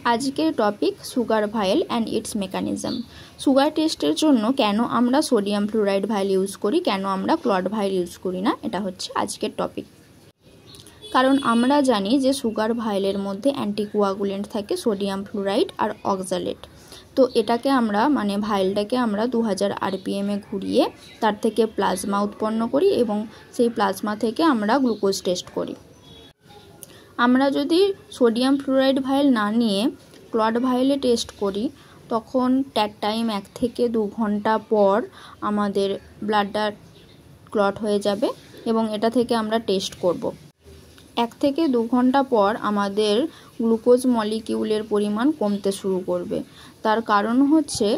আজকের topic sugar vial and its mechanism. Sugar টেস্টের জন্য কেন আমরা সোডিয়াম ফ্লুরাইড ভাইল ইউজ করি, কেন আমরা ক্লড ভাইল ইউজ করি না, এটা হচ্ছে আজকের টপিক। কারণ আমরা জানি যে সুগার ভাইলের মধ্যে অ্যান্টিকোয়াগুলেন্ট থাকে সোডিয়াম ফ্লুরাইড আর অক্সালেট। তো এটাকে আমরা ভাইলটাকে আমরা 2000 RPM ঘুরিয়ে তার থেকে প্লাজমা উৎপন্ন করি এবং সেই প্লাজমা থেকে আমরা গ্লুকোজ টেস্ট করি। আমরা যদি সোডিয়াম ফ্লুরাইড ভাইল না নিয়ে ক্লড ভাইলে টেস্ট করি তখন টাইম 1 থেকে 2 ঘন্টা পর আমাদের ব্লাডটা ক্লট হয়ে যাবে এবং এটা থেকে আমরা টেস্ট করব। 1 থেকে 2 ঘন্টা পর আমাদের গ্লুকোজ মলিকিউলের পরিমাণ কমতে শুরু করবে। তার কারণ হচ্ছে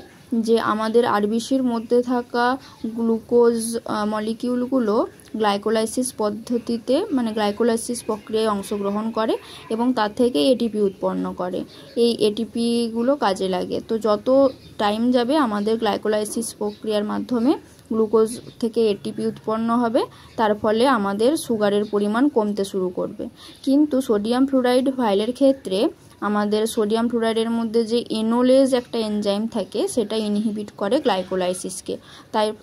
যে আমাদের আরবিসির মধ্যে থাকা গ্লুকোজ মলিকিউলগুলো গ্লাইকোলাইসিস পদ্ধতিতে গ্লাইকোলাইসিস প্রক্রিয়ায় অংশগ্রহণ করে এবং তার থেকে এটিপি উৎপন্ন করে। এই এটিপিগুলো কাজে লাগে। তো যত টাইম যাবে আমাদের গ্লাইকোলাইসিস প্রক্রিয়ার মাধ্যমে গ্লুকোজ থেকে এটিপি উৎপন্ন হবে, তার ফলে আমাদের সুগারের পরিমাণ কমতে শুরু করবে। কিন্তু সোডিয়াম ফ্লুরাইড ভাইলের ক্ষেত্রে আমাদের সোডিয়াম ফ্লুরাইডের মধ্যে যে এনোলেজ একটা এনজাইম থাকে সেটা ইনহিবিট করে গ্লাইকোলাইসিসকে,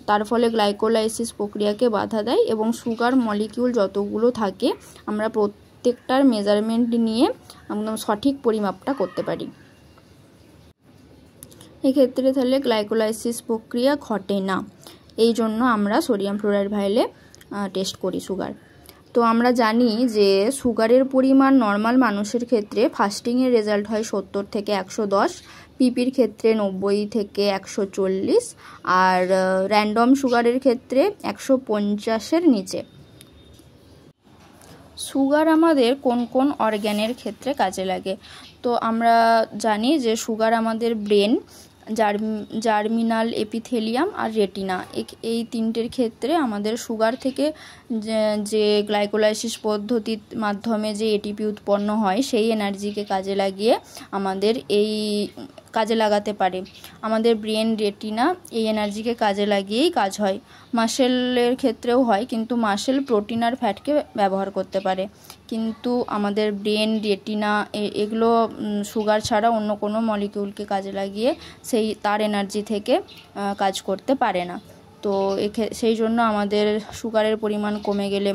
তার ফলে গ্লাইকোলাইসিস প্রক্রিয়াকে বাধা দেয় এবং সুগার মলিকিউল যতগুলো থাকে আমরা প্রত্যেকটার মেজারমেন্ট নিয়ে একদম সঠিক পরিমাপটা করতে পারি। এক্ষেত্রে তাহলে গ্লাইকোলাইসিস প্রক্রিয়া ঘটে না, এই জন্য আমরা সোডিয়াম ফ্লুরাইড ভাইলে টেস্ট করি সুগার। তো আমরা জানি যে সুগারের পরিমাণ নর্মাল মানুষের ক্ষেত্রে ফাস্টিংয়ের রেজাল্ট হয় 70 থেকে 110, পিপির ক্ষেত্রে 90 থেকে 140 আর র্যান্ডম সুগারের ক্ষেত্রে 150-এর নিচে। সুগার আমাদের কোন কোন অর্গ্যানের ক্ষেত্রে কাজে লাগে? তো আমরা জানি যে সুগার আমাদের ব্রেন, জার্মিনাল এপিথেলিয়াম আর রেটিনা, এই তিনটের ক্ষেত্রে আমাদের সুগার থেকে যে গ্লাইকোলাইসিস পদ্ধতির মাধ্যমে যে এটিপি উৎপন্ন হয় সেই এনার্জিকে কাজে লাগিয়ে আমাদের এই কাজে লাগাতে পারে। আমাদের ব্রেন, রেটিনা এই এনার্জিকে কাজে লাগিয়েই কাজ হয়। মাসেলের ক্ষেত্রেও হয়, কিন্তু মাসেল প্রোটিন আর ফ্যাটকে ব্যবহার করতে পারে, কিন্তু আমাদের ব্রেন, রেটিনা এগুলো সুগার ছাড়া অন্য কোনো মলিকিউলকে কাজে লাগিয়ে তার এনার্জি থেকে কাজ করতে পারে না। তো সেই জন্য আমাদের সুগারের পরিমাণ কমে গেলে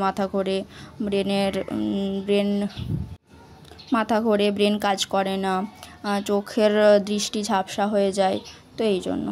ব্রেন কাজ করে না, চোখের দৃষ্টি ঝাপসা হয়ে যায়, তো এই জন্য।